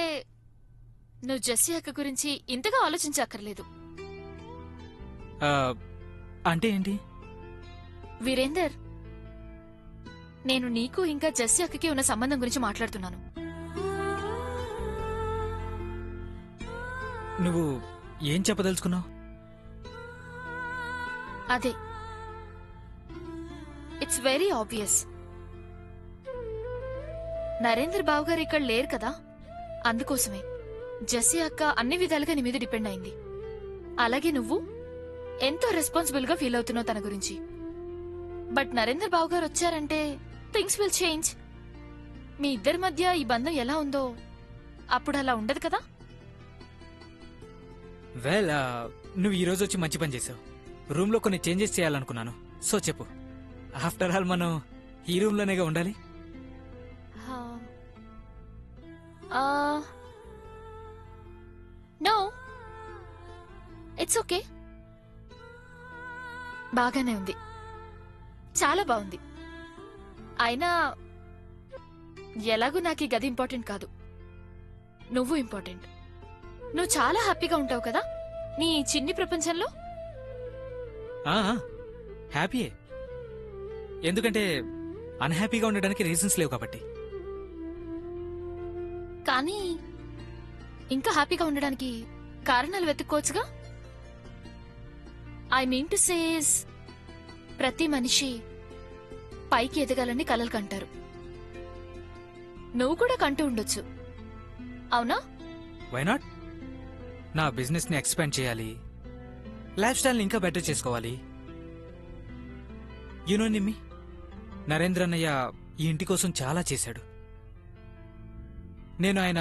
నువ్వు జెస్సీ అక్క గురించి ఇంతగా ఆలోచించక్కర్లేదు. అంటే ఏంటి? వీరేందర్, నేను నీకు ఇంకా జెస్సీ అక్కకి ఉన్న సంబంధం గురించి మాట్లాడుతున్నాను. నువ్వు ఏం చెప్పదలుచుకున్నావు? అదే, ఇట్స్ వెరీ ఆబ్వియస్. నరేందర్ బావు గారు ఇక్కడ లేరు కదా, అందుకోసమే జెస్సీ అక్క అన్ని విధాలుగా నీ మీద డిపెండ్ అయింది. అలాగే నువ్వు ఎంతో రెస్పాన్సిబుల్ గా ఫీల్ అవుతున్నావు తన గురించి. బట్ నరేందర్ బావు గారు వచ్చారంటే థింగ్స్ విల్ చేంజ్. మీ ఇద్దరి మధ్య ఈ బంధం ఎలా ఉందో అప్పుడు అలా ఉండదు కదా. వెల్, నువ్వు ఈ రోజు వచ్చి మంచి పని చేసావు. రూమ్ లో కొన్ని చేంజెస్ చేయాలనుకున్నాను. సో చెప్పు. ఆఫ్టర్ ఆల్ మనం ఈ రూమ్ లోనేగా ఉండాలి. No, it's okay. బాగానే ఉంది, చాలా బాగుంది. అయినా ఎలాగూ నాకు ఈ గది ఇంపార్టెంట్ కాదు, నువ్వు ఇంపార్టెంట్. నువ్వు చాలా హ్యాపీగా ఉంటావు కదా నీ చిన్ని ప్రపంచంలో. హ్యాపీయే, ఎందుకంటే అన్హ్యాపీగా ఉండడానికి రీజన్స్ లేవు కాబట్టి. కానీ ఇంకా హ్యాపీగా ఉండడానికి కారణాలు వెతుక్కోవచ్చుగా. ఐ మీన్ టు సేస్, ప్రతి మనిషి పైకి ఎదగాలని కలలు కంటారు. నువ్వు కూడా కంటూ ఉండొచ్చు, అవునా? Why not? నా బిజినెస్ ని ఎక్స్పాండ్ చేయాలి, లైఫ్ స్టైల్ ఇంకా బెటర్ చేసుకోవాలి. యూనో నిమ్మి, నరేంద్ర అన్నయ్య ఈ ఇంటి కోసం చాలా చేశాడు. నేను ఆయన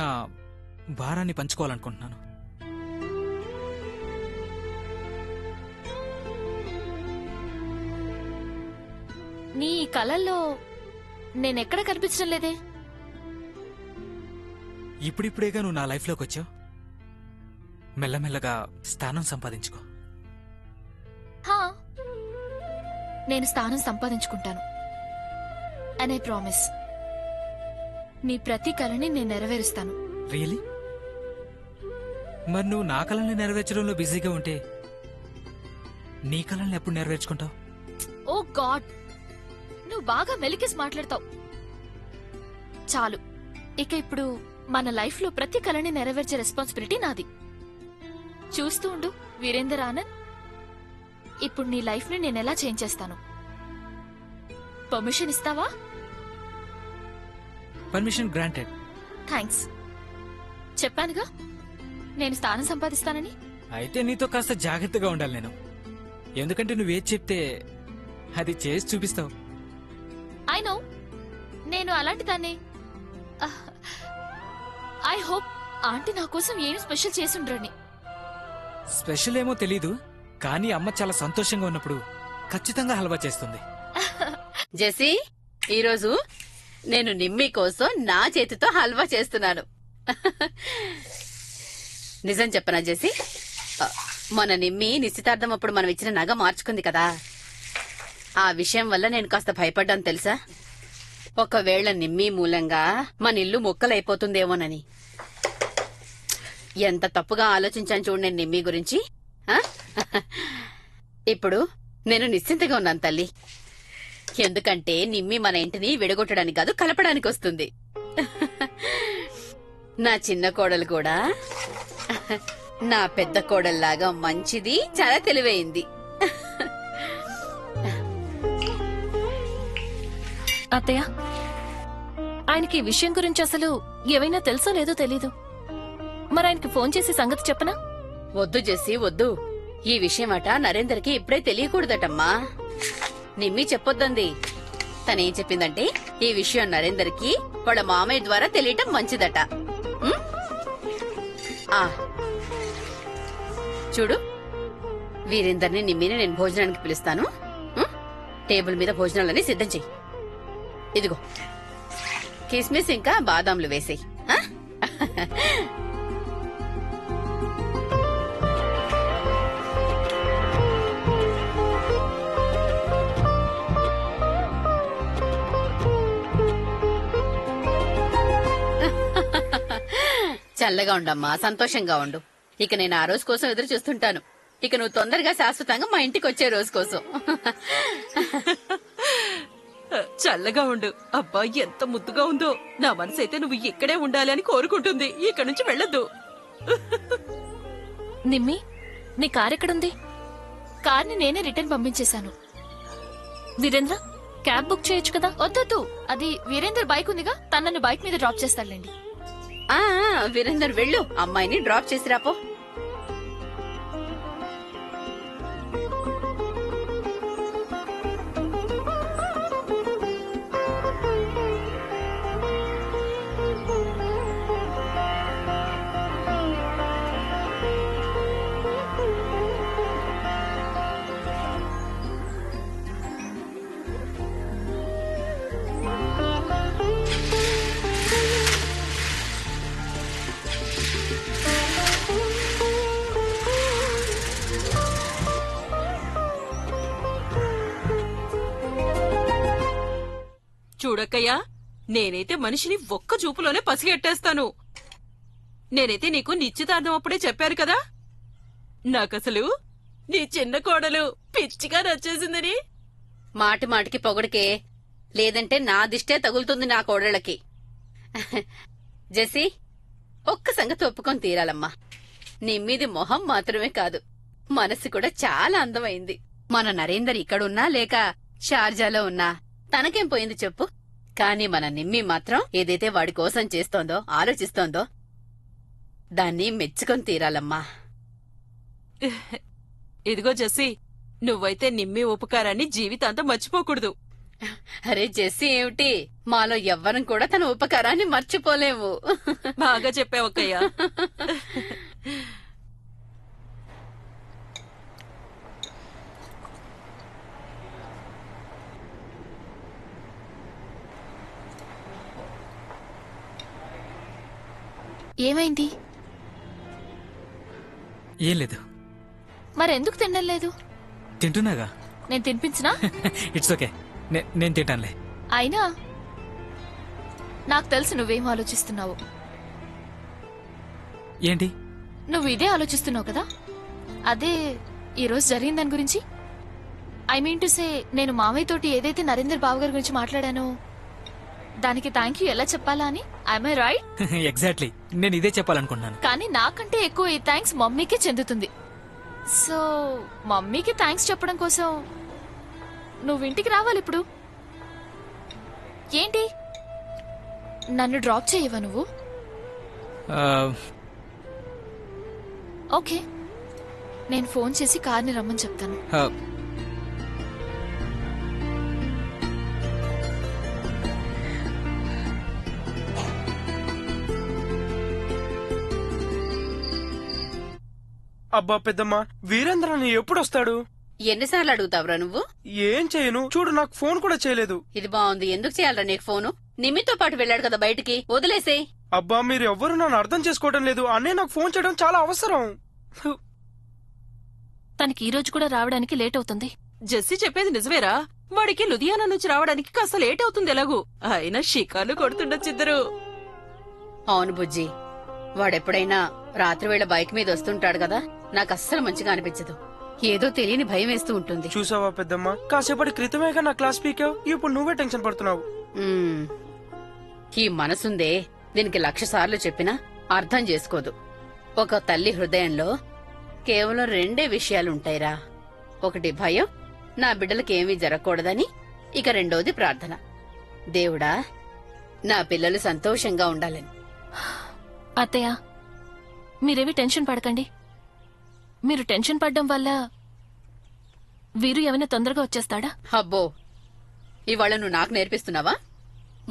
భారాన్ని పంచుకోవాలనుకుంటున్నాను. నీ కలల్లో నేనెక్కడ కనిపించడం లేదే. ఇప్పుడిప్పుడేగా నువ్వు నా లైఫ్లోకి వచ్చావు. మెల్లమెల్లగా స్థానం సంపాదించుకో. హా, నేను స్థానం సంపాదించుకుంటాను. అండ్ ఐ ప్రామిస్, నీ ప్రతి కలని నేను నెరవేరుస్తాను. రియలీ? మరి నువ్వు నా కళల్ని నెరవేర్చడంలో బిజీగా ఉంటే నీ కళల్ని ఎప్పుడు నెరవేర్చుకుంటావు? ఓ గాడ్, నువ్వు బాగా మెలికేసి మాట్లాడతావు. చాలు, ఇక ఇప్పుడు మన లైఫ్ లో ప్రతి కళని నెరవేర్చే రెస్పాన్సిబిలిటీ నాది. చూస్తూ ఉండు వీరేందర్ ఆనంద్, ఇప్పుడు నీ లైఫ్ ని నేనెలా చేంజ్ చేస్తాను. పర్మిషన్ ఇస్తావా? Permission granted. థ్యాంక్స్. చెప్పానుగా నేను స్థానం సంపాదిస్తానని. అయితే నీతో కాస్త జాగ్రత్తగా ఉండాలి నేను, ఎందుకంటే నువ్వేది చెప్తే అది చేసి చూపిస్తావు. ఐ నో, నేను అలాంటి దాన్ని. ఐ హోప్ ఆంటీ నా కోసం ఏమి స్పెషల్ చేసుండ్రని. స్పెషల్ ఏమో తెలీదు, కానీ అమ్మ చాలా సంతోషంగా ఉన్నప్పుడు ఖచ్చితంగా హల్వా చేస్తుంది. జెస్సీ, ఈరోజు నేను నిమ్మి కోసం నా చేతితో హల్వా చేస్తున్నాను. నిజం చెప్పనా జెస్సీ, మన నిమ్మి నిశ్చితార్థం అప్పుడు మనం ఇచ్చిన నగ మార్చుకుంది కదా, ఆ విషయం వల్ల నేను కాస్త భయపడ్డాను తెలుసా. ఒకవేళ నిమ్మి మూలంగా మన ఇల్లు మొక్కలైపోతుందేమోనని. ఎంత తప్పుగా ఆలోచించాను చూడు నేను నిమ్మి గురించి. ఇప్పుడు నేను నిశ్చింతగా ఉన్నాను తల్లి, ఎందుకంటే నిమ్మి మన ఇంటిని విడగొట్టడానికి కాదు కలపడానికి వస్తుంది. నా చిన్న కోడలు కూడా నా పెద్ద కోడల్లాగా మంచిది, చాలా తెలివైంది. అత్తయ్య, ఆయనకి ఈ విషయం గురించి అసలు ఏవైనా తెలుసో లేదో తెలీదు. మరి ఆయనకి ఫోన్ చేసి సంగతి చెప్పనా? వద్దు జెస్సీ, వద్దు. ఈ విషయమట నరేందర్కి ఇప్పుడే తెలియకూడదటమ్మా. నిమ్మి చెప్పొద్దంది. తనేం చెప్పిందంటే ఈ విషయం నరేందర్కి వాళ్ళ మామయ్య ద్వారా తెలియటం మంచిదట. చూడు, వీరేందర్ని నిమ్మిని నేను భోజనానికి పిలుస్తాను. టేబుల్ మీద భోజనాలని సిద్ధం చెయ్యి. ఇదిగో కిస్మిస్ ఇంకా బాదాంలు వేసేయి. చల్లగా ఉండమ్మా, సంతోషంగా ఉండు. ఇక నేను ఆ రోజు కోసం ఎదురు చూస్తుంటాను. ఇక నువ్వు తొందరగా శాశ్వతంగా మా ఇంటికి వచ్చే రోజు కోసం. చల్లగా ఉండు. అబ్బా, ఎంత ముద్దుగా ఉందో. నా మనసు అయితే నువ్వు ఇక్కడే ఉండాలి అని కోరుకుంటుంది. ఇక్కడి నుంచి వెళ్ళొద్దు. నిమ్మి, నీ కార్ ఎక్కడుంది? కార్ని నేనే రిటర్న్ పంపించేశాను. వీరేంద్ర, క్యాబ్ బుక్ చేయొచ్చు కదా. వద్దొద్దు, అది వీరేందర్ బైక్ ఉందిగా, తనని బైక్ మీద డ్రాప్ చేస్తాడులేండి. వీరేందర్ వెళ్ళు, అమ్మాయిని డ్రాప్ చేసి రాపో. చూడక్కయ్యా, నేనైతే మనిషిని ఒక్క చూపులోనే పసిగెట్టేస్తాను. నేనైతే నీకు నిశ్చితార్థం అప్పుడే చెప్పాను కదా, నాకసలు నీ చిన్న కోడలు పిచ్చిగా నచ్చేసిందని. మాటి మాటికి పొగడికే, లేదంటే నా దిష్టే తగులుతుంది నా కోడళ్ళకి. జెస్సీ, ఒక్క సంగతి ఒప్పుకొని తీరాలమ్మా. నీ మీది మొహం మాత్రమే కాదు, మనసు కూడా చాలా అందమైంది. మన నరేందర్ ఇక్కడున్నా లేక షార్జాలో ఉన్నా తనకేం పోయింది చెప్పు. కాని మన నిమ్మి మాత్రం ఏదైతే వాడి కోసం చేస్తోందో, ఆలోచిస్తోందో దాన్ని మెచ్చుకొని తీరాలమ్మా. ఇదిగో జెస్సీ, నువ్వైతే నిమ్మి ఉపకారాన్ని జీవితాంతం మర్చిపోకూడదు. అరే జెస్సీ, ఏమిటి, మాలో ఎవ్వరం కూడా తన ఉపకారాన్ని మర్చిపోలేము. బాగా చెప్పావక్కయ్యా. ఏమైంది? ఏం లేదు, మరెందుకు తినడం లేదు? తింటున్నాగా. నేను తినిపించినా? ఇట్స్ ఓకే, నేను తింటానులే. అయినా నాకు తెలుసు నువ్వేం ఆలోచిస్తున్నావు. ఏంటి? నువ్వు ఇదే ఆలోచిస్తున్నావు కదా, అదే ఈరోజు జరిగిన దాని గురించి. ఐ మీన్ టు సే, నేను మామయ్య తోటి ఏదైతే నరేందర్ బాబు గారి గురించి మాట్లాడానో దానికి థ్యాంక్ యూ ఎలా చెప్పాలా అని. I'm I right? ఎగ్జాక్ట్లీ, నేను ఇదే చెప్పాలనుకుంటున్నాను. కానీ నాకంటే ఎక్కువ ఈ థ్యాంక్స్ మమ్మీకే చెందుతుంది. సో మమ్మీకి థ్యాంక్స్ చెప్పడం కోసం నువ్వు ఇంటికి రావాలి ఇప్పుడు. ఏంటి, నన్ను డ్రాప్ చేయవా నువ్వు? ఓకే, నేను ఫోన్ చేసి కార్ని రమ్మని చెప్తాను. అబ్బా పెద్దమ్మా, వీరేంద్రని ఎప్పుడొస్తాడు? ఎన్నిసార్లు అడుగుతావురా నువ్వు? ఏం చేయను చూడు, నాకు ఫోన్ కూడా చేయలేదు. ఇది బాగుంది, ఎందుకు చేయాలరా నీకు ఫోను? నిమ్మితో పాటు వెళ్ళాడు కదా బయటికి, వదిలేసే. అబ్బా, మీరు ఎవ్వరు నన్ను అర్థం చేసుకోవడం లేదు. అన్నయ్య నాకు ఫోన్ చేయడం చాలా అవసరం. తనకి ఈ రోజు కూడా రావడానికి లేట్ అవుతుంది. జెస్సీ చెప్పేది నిజమేరా, వాడికి లుధియానా నుంచి రావడానికి కాస్త లేట్ అవుతుంది ఎలాగూ. అయినా షికార్లు కొడుతుండొచ్చిద్దరు. అవును బుజ్జి, వాడెప్పుడైనా రాత్రివేళ బైక్ మీద వస్తుంటాడు కదా, నాకు అస్సలు మంచిగా అనిపించదు. ఏదో తెలియని భయం వేస్తూ ఉంటుంది. చూసావా పెద్దమ్మా, కాసేపటి క్రితమేగా నా క్లాస్ పీకావు, ఇప్పుడు నువ్వే టెన్షన్ పడుతున్నావు. ఈ మనసుందే, దీనికి 1,00,000 సార్లు చెప్పినా అర్థం చేసుకోదు. ఒక తల్లి హృదయంలో కేవలం 2 విషయాలుంటాయిరా. ఒకటి భయం, నా బిడ్డలకి ఏమీ జరగకూడదని. ఇక 2వది ప్రార్థన, దేవుడా నా పిల్లలు సంతోషంగా ఉండాలని. అత్తయ్య, మీరేవి టెన్షన్ పడకండి. మీరు టెన్షన్ పడ్డం వల్ల వీరు ఏమైనా తొందరగా వచ్చేస్తాడా? అబ్బో, ఇవాళ నువ్వు నాకు నేర్పిస్తున్నావా?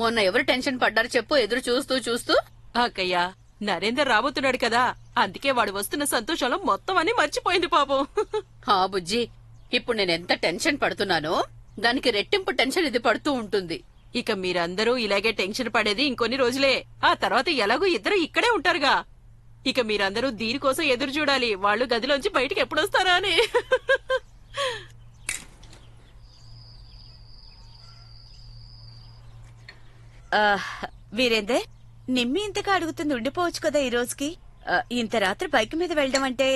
మొన్న ఎవరు టెన్షన్ పడ్డారు చెప్పు, ఎదురు చూస్తూ చూస్తూ. అక్కయ్యా, నరేందర్ రాబోతున్నాడు కదా, అందుకే వాడు వస్తున్న సంతోషంలో మొత్తం అన్ని మర్చిపోయింది పాపం. బుజ్జి, ఇప్పుడు నేనెంత టెన్షన్ పడుతున్నానో దానికి రెట్టింపు టెన్షన్ ఇది పడుతూ ఉంటుంది. ఇక మీరందరూ ఇలాగే టెన్షన్ పడేది ఇంకొన్ని రోజులే. ఆ తర్వాత ఎలాగూ ఇద్దరు ఇక్కడే ఉంటారుగా. ఇక మీరందరూ దీనికోసం ఎదురు చూడాలి, వాళ్ళు గదిలోంచి బయటికి ఎప్పుడొస్తారా అని. వీరేందర్, నిమ్మి ఇంతగా అడుగుతుంది, ఉండిపోవచ్చు కదా ఈ రోజుకి. ఇంత రాత్రి బైక్ మీద వెళ్ళడం అంటే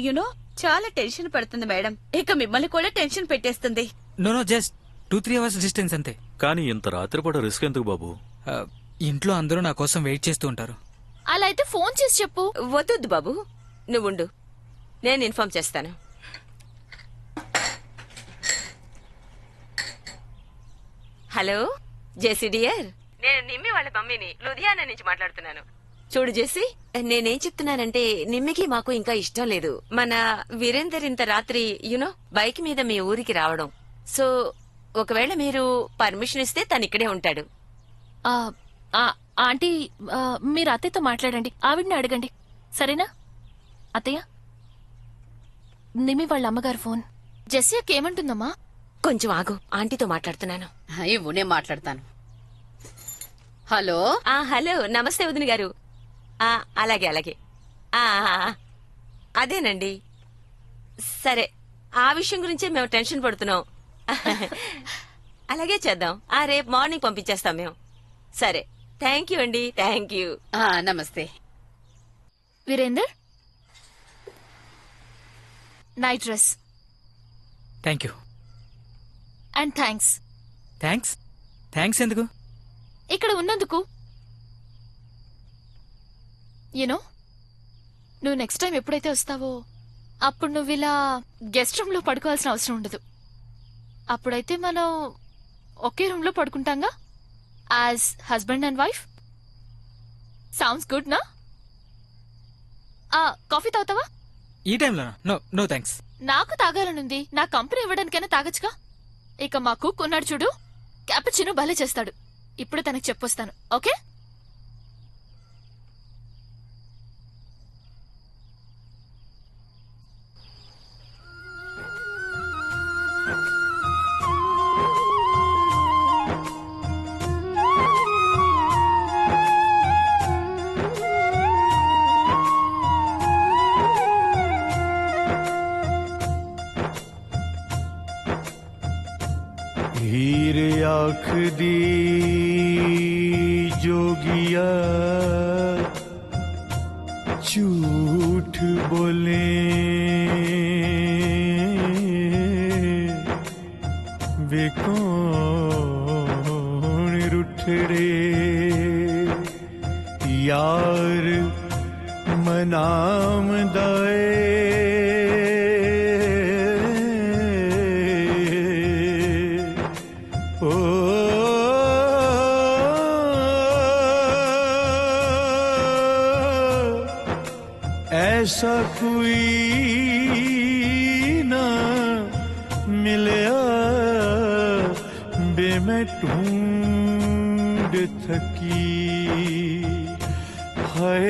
యునో చాలా టెన్షన్ పడుతుంది మేడం. ఇక మిమ్మల్ని కూడా టెన్షన్ పెట్టేస్తుంది. నో జస్ట్ 2-3 అవర్స్ డిస్టెన్స్ అంతే. కానీ ఇంత రాత్రిపూట రిస్క్ ఎందుకు బాబు? ఇంట్లో అందరూ నా కోసం వెయిట్ చేస్తూ ఉంటారు. అలా అయితే ఫోన్ చేసి చెప్పు. వద్దు బాబు, నువ్వుండు, నేను ఇన్ఫార్మ్ చేస్తాను. హలో జెస్సీ డియర్, నేను నిమ్మి వాళ్ళ మమ్మీని లుధియానా నుంచి మాట్లాడుతున్నాను. చూడు జెస్సీ, నేనేం చెప్తున్నానంటే నిమ్మికి మాకు ఇంకా ఇష్టం లేదు మన వీరేందర్ ఇంత రాత్రి యునో బైక్ మీద మీ ఊరికి రావడం. సో ఒకవేళ మీరు పర్మిషన్ ఇస్తే తను ఇక్కడే ఉంటాడు. ఆంటీ, మీరు అత్తయ్యతో మాట్లాడండి, ఆవిడ్ని అడగండి, సరేనా? అత్తయ్య, నిమ్మి వాళ్ళ అమ్మగారు ఫోన్. జెస్సీకి ఏమంటుందమ్మా? కొంచెం ఆగు, ఆంటీతో మాట్లాడుతున్నాను. ఇవ్వు, నేను మాట్లాడతాను. హలో. హలో, నమస్తే వదిన గారు. అలాగే అలాగే. అదేనండి, సరే, ఆ విషయం గురించే మేము టెన్షన్ పడుతున్నాం. అలాగే చేద్దాం. రేపు మార్నింగ్ పంపించేస్తాం మేము. సరే, థ్యాంక్ యూ అండి. Thank you. నమస్తే. Veerender, night dress. Thank you. And thanks. Thanks? Thanks ఎందుకు? ఇక్కడ ఉన్నందుకు. యూనో, నువ్వు నెక్స్ట్ టైం ఎప్పుడైతే వస్తావో అప్పుడు నువ్వు ఇలా గెస్ట్ రూమ్ లో పడుకోవాల్సిన అవసరం ఉండదు. అప్పుడైతే మనం ఒకే రూమ్ లో పడుకుంటాంగా, as husband and wife. Sounds good నా? కాఫీ తాగుతావా? ఈ టైంలో? No no thanks. నాకు తాగాలనుంది. నా కంపెనీ ఇవ్వడానికైనా తాగచ్చుగా. ఇక మా కుక్ ఉన్నాడు చూడు, క్యాపుచినో భలే చేస్తాడు. ఇప్పుడు తనకి చెప్పొస్తాను. ఓకే? हीर आँख दी जोगिया झूठ बोले वे कौन रुठड़े यार मनाम दाए ऐसा कोई ना मिलया बे मैं ढूंढ थकी हाय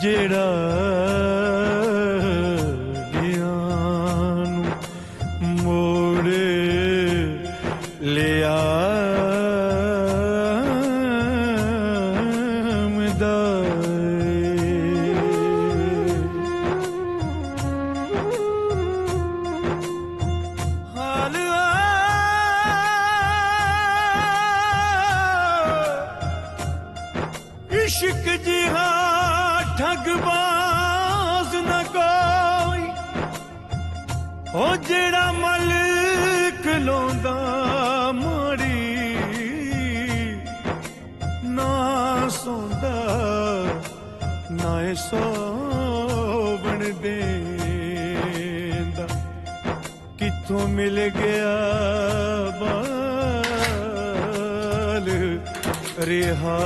जेड़ा ज्ञान मोड़ लिया इश्क जिहा ठगबाज न कोई ओ जेड़ा मलिक लोंदा माड़ी ना सौंदा ना सोवण देंदा किथों मिल गया बाल रिहा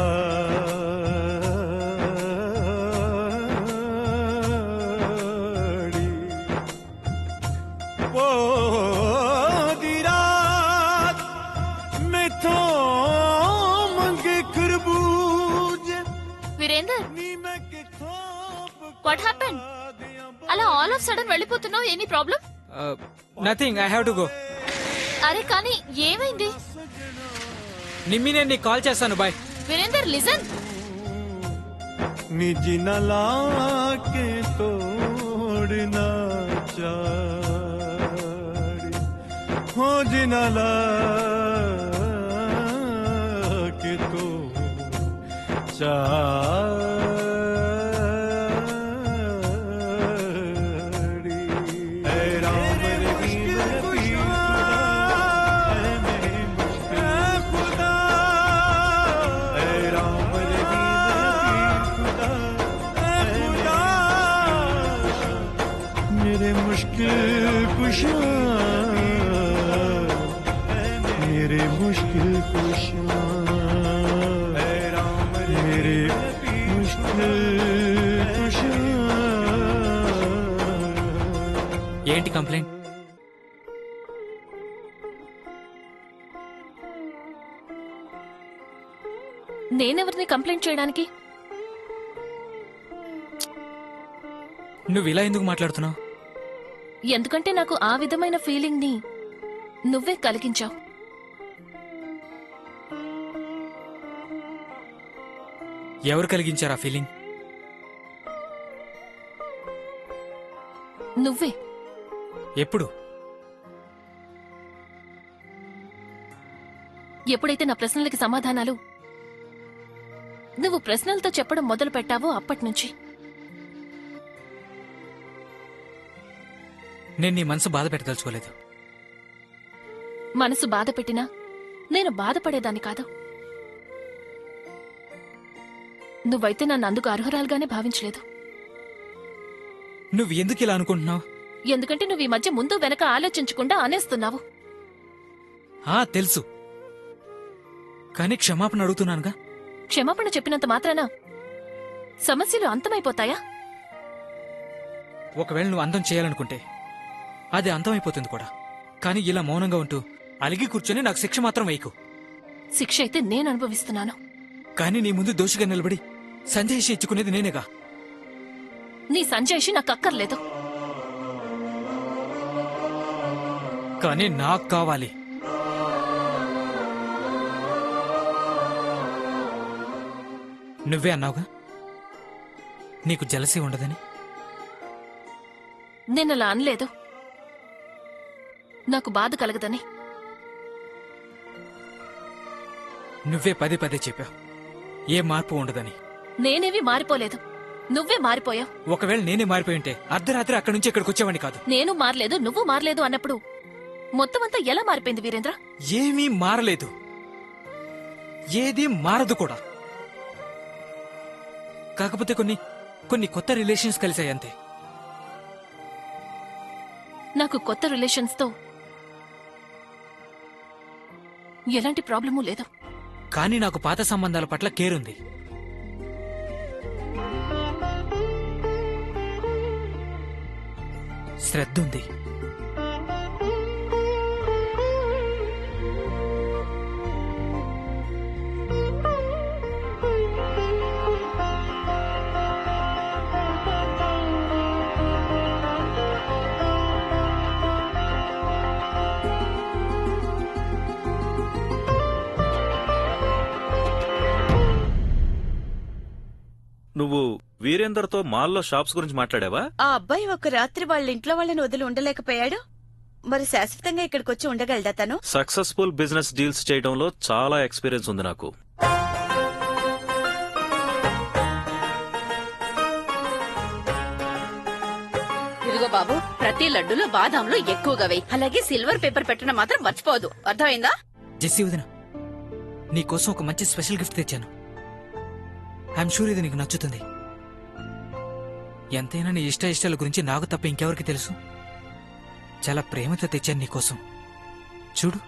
వాట్ హ్యాపెండ్? అలా ఆల్ ఆఫ్ సడన్ వెళ్ళిపోతున్నావు. Any problem? Nothing, I have to go. అరే కానీ ఏమైంది? నిమ్మి, నేను నీకు కాల్ చేస్తాను. బాయ్. వీరేందర్, లిజన్. निज न लाके तोड़ना चाड़ी हो जिन लाके तो चाड़ी ऐ राम रहीम खुदा ऐ राम मेरे मुश्किल कुशा मेरे मुश्किल कुशा मेरे मुश्किल कुशा. ఏంటి కంప్లైంట్? నేనెవరిని కంప్లైంట్ చేయడానికి? నువ్వు ఇలా ఎందుకు మాట్లాడుతున్నావు? ఎందుకంటే నాకు ఆ విధమైన ఫీలింగ్ ని నువ్వే కలిగించావు. ఎవరు కలిగించారు ఆ ఫీలింగ్? నువ్వే. ఎప్పుడు? ఎప్పుడైతే నా ప్రశ్నలకి సమాధానాలు నువ్వు ప్రశ్నలతో చెప్పడం మొదలు పెట్టావో అప్పట్నుంచి. నేను నీ మనసు బాధ పెట్టదలుచుకోలేదు. మనసు బాధ పెట్టినా నేను బాధపడేదాన్ని కాదు. నువ్వైతే నన్ను అందుకు అర్హురాలుగానే భావించలేదు. నువ్వు ఎందుకు ఇలా అనుకుంటున్నావు? ఎందుకంటే నువ్వు ఈ మధ్య ముందు వెనక ఆలోచించకుండా అనేస్తున్నావు. తెలుసు, కానీ క్షమాపణ అడుగుతున్నానుగా. క్షమాపణ చెప్పినంత మాత్రాన సమస్యలు అంతమైపోతాయా? ఒకవేళ నువ్వు అందం చేయాలనుకుంటే అది అంతమైపోతుంది కూడా. కానీ ఇలా మౌనంగా ఉంటూ అలిగి కూర్చొని నాకు శిక్ష మాత్రం వేయకు. శిక్ష అయితే నేను అనుభవిస్తున్నాను. కానీ నీ ముందు దోషిగా నిలబడి సంజయ్ ఇచ్చుకునేది నేనేగా. నీ సంజయ్షి నాకు అక్కర్లేదు. కానీ నాకు కావాలి. నువ్వే అన్నావుగా నీకు జలసి ఉండదని. నేనలా అనలేదు. నాకు బాధ కలగదని. నువ్వే పదే పదే చెప్పావు ఏ మార్పు ఉండదని. నేనేవి మారిపోలేదు, నువ్వే మారిపోయావు. ఒకవేళ నేనే మారిపోయి ఉంటే అర్ధరాత్రి అక్కడి నుంచి ఇక్కడికి వచ్చేవాడిని కాదు. నేను మారలేదు, నువ్వు మారలేదు అన్నప్పుడు మొత్తం అంతా ఎలా మారిపోయింది వీరేంద్ర? ఏమీ మారలేదు, ఏదీ మారదు కూడా. కాకపోతే కొన్ని కొత్త రిలేషన్స్ కలిసాయి అంతే. నాకు కొత్త రిలేషన్స్ తో ఎలాంటి ప్రాబ్లమూ లేదు. కానీ నాకు పాత సంబంధాల పట్ల కేర్ ఉంది. శ్రద్ధ ఉంది. నువ్వు వీరేందర్తో మాల్లో షాప్స్ గురించి మాట్లాడావా? ఆ అబ్బాయి ఒక రాత్రి వాళ్ళ ఇంట్లో వాళ్ళని వదిలి ఉండలేకపోయాడు. మరి శాశ్వతంగా ఇక్కడికి వచ్చి ఉండగలడా తను? సక్సెస్ఫుల్ బిజినెస్ డీల్స్ చేయడంలో చాలా ఎక్స్పీరియన్స్ ఉంది నాకు. ఇదిగో బాబు, ప్రతి లడ్డులో బాదాంలో ఎక్కువగా వేయి. అలాగే సిల్వర్ పేపర్ పెట్టడం మాత్రం మర్చిపోదు, అర్థమైందా? జెస్సీ వదిన, నీకోసం ఒక మంచి స్పెషల్ గిఫ్ట్ తెచ్చాను. ఐఎమ్ షూర్ ఇది నీకు నచ్చుతుంది. ఎంతైనా నీ ఇష్టాల గురించి నాకు తప్ప ఇంకెవరికి తెలుసు? చాలా ప్రేమతో తెచ్చాను నీకోసం. చూడు.